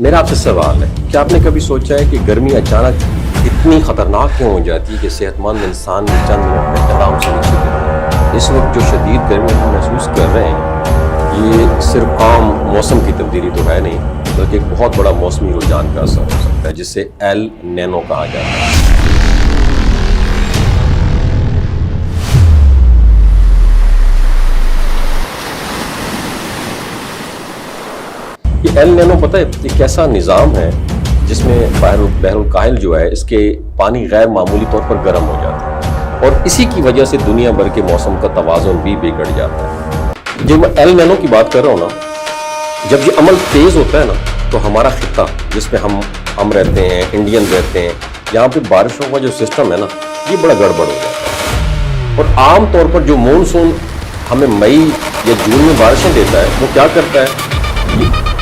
मेरा आपसे सवाल है, क्या आपने कभी सोचा है कि गर्मी अचानक इतनी खतरनाक क्यों हो जाती है कि सेहतमंद इंसान चंद मिनट में आराम से नीचे गिरता है। इस वक्त जो शदीद गर्मी हम महसूस कर रहे हैं, ये सिर्फ आम मौसम की तब्दीली तो है नहीं, बल्कि एक बहुत बड़ा मौसमी रुझान का असर हो सकता है, जिसे एल नैनो कहा जाता है। ये एल नैनो पता है एक ऐसा निज़ाम है जिसमें बहरुल काहिल जो है, इसके पानी गैर मामूली तौर पर गर्म हो जाता है और इसी की वजह से दुनिया भर के मौसम का तवाज़ुन भी बिगड़ जाता है। जब मैं एल नैनो की बात कर रहा हूँ ना, जब ये अमल तेज़ होता है ना, तो हमारा खित्ता जिसमें हम रहते हैं, इंडियन रहते हैं, यहाँ पे बारिशों का जो सिस्टम है ना, ये बड़ा गड़बड़ हो जाता है। और आम तौर पर जो मानसून हमें मई या जून में बारिशें देता है, वो क्या करता है,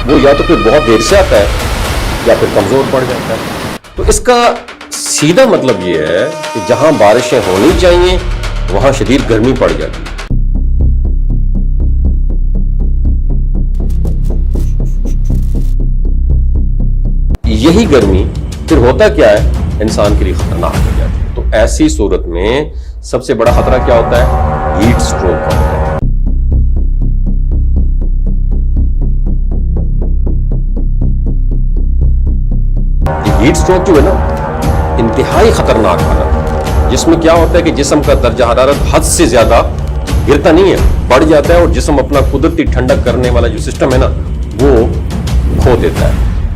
वो या तो फिर बहुत देर से आता है या फिर कमजोर पड़ जाता है। तो इसका सीधा मतलब ये है कि जहां बारिशें होनी चाहिए वहां शदीद गर्मी पड़ जाती है। यही गर्मी फिर होता क्या है, इंसान के लिए खतरनाक हो जाती है। तो ऐसी सूरत में सबसे बड़ा खतरा क्या होता है, हीट स्ट्रोक का होता है। हीट स्ट्रोक जो है ना, इंतहाई खतरनाक हालत, जिसमें क्या होता है कि जिस्म का दर्जा हरारत हद से ज्यादा गिरता नहीं है, बढ़ जाता है और जिस्म अपना कुदरती ठंडक करने वाला जो सिस्टम है ना, वो खो देता है।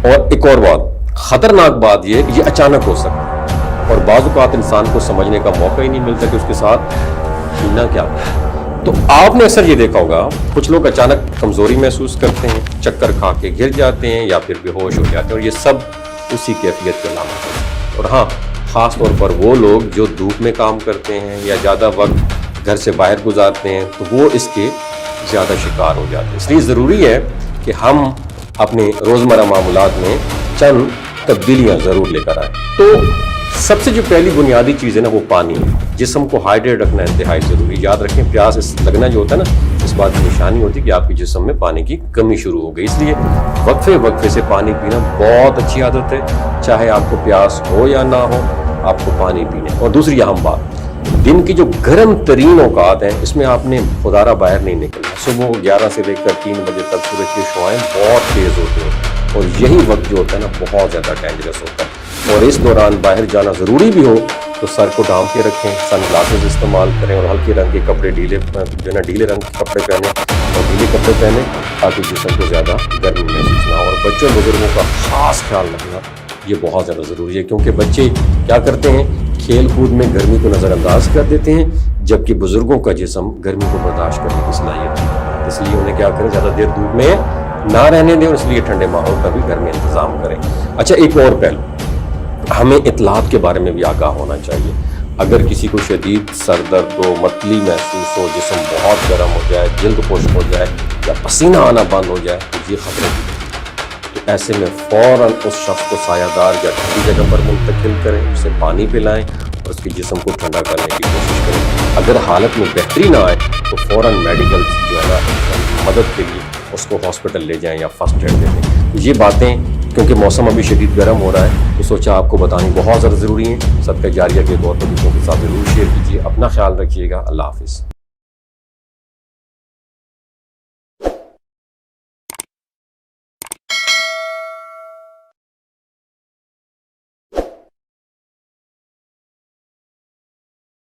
और एक और बात, खतरनाक बात यह है कि ये अचानक हो सकता है और बाज़ औक़ात इंसान को समझने का मौका ही नहीं मिलता कि उसके साथ जीना क्या है। तो आपने अक्सर ये देखा होगा, कुछ लोग अचानक कमजोरी महसूस करते हैं, चक्कर खा के गिर जाते हैं या फिर बेहोश हो जाते हैं, और ये सब उसी कैफियत के अलामत है। और हाँ, ख़ास तौर पर वो लोग जो धूप में काम करते हैं या ज़्यादा वक्त घर से बाहर गुजारते हैं, तो वो इसके ज़्यादा शिकार हो जाते हैं। इसलिए ज़रूरी है कि हम अपने रोज़मर्रा मामूलात में चंद तब्दीलियाँ ज़रूर लेकर आए। तो सबसे जो पहली बुनियादी चीज़ है ना, वो पानी है। जिस्म को हाइड्रेट रखना इंतहाई ज़रूरी। याद रखें, प्यास लगना जो होता है ना, इस बात की निशानी होती है कि आपके जिस्म में पानी की कमी शुरू हो गई। इसलिए वक्फे से पानी पीना बहुत अच्छी आदत है। चाहे आपको प्यास हो या ना हो, आपको पानी पीना। और दूसरी अहम बात, दिन की जो गर्म तरीन औकात हैं, इसमें आपने खुदारा बाहर नहीं निकलना। सुबह 11 से लेकर 3 बजे तक सूरज की शुआएं बहुत तेज़ होती हैं और यही वक्त जो होता है ना, बहुत ज़्यादा डेंजरस होता है। और इस दौरान बाहर जाना ज़रूरी भी हो तो सर को ढांप के रखें, सन ग्लासेस इस्तेमाल करें और हल्के रंग के कपड़े, ढीले रंग के कपड़े पहने और ढीले कपड़े पहने, ताकि जिस्म को ज़्यादा गर्मी महसूस ना हो। और बच्चों बुजुर्गों का ख़ास ख्याल रखना ये बहुत ज़्यादा ज़रूरी है, क्योंकि बच्चे क्या करते हैं, खेल कूद में गर्मी को नज़रअंदाज कर देते हैं, जबकि बुजुर्गों का जिस्म गर्मी को बर्दाश्त करने की सलाहियत है। इसलिए उन्हें क्या करें, ज़्यादा देर धूप में ना रहने दें और इसलिए ठंडे माहौल का भी घर में इंतज़ाम करें। अच्छा, एक और पहलू, हमें इत्तलात के बारे में भी आगाह होना चाहिए। अगर किसी को शदीद सर दर्द हो, मतली महसूस हो, जिस्म बहुत गर्म हो जाए, जल्द खुश्क हो जाए या पसीना आना बंद हो जाए, तो ये खतरे की है। तो ऐसे में फ़ौरन उस शख्स को सायादार या ठंडी जगह पर मुंतकिल करें, उसे पानी पिलाएं और उसके जिस्म को ठंडा करने की कोशिश करें। अगर हालत में बेहतरी ना आए तो फ़ौरन मेडिकल जो है ना, मदद के लिए उसको हॉस्पिटल ले जाएँ या फर्स्ट एड दे दें। ये बातें, क्योंकि मौसम अभी शदीद गर्म हो रहा है, तो सोचा आपको बतानी बहुत ज़्यादा ज़रूरी है। सदका जारिया के तौर पर दूसरों के साथ ज़रूर शेयर कीजिए। अपना ख्याल रखिएगा। अल्लाह हाफ़िज़।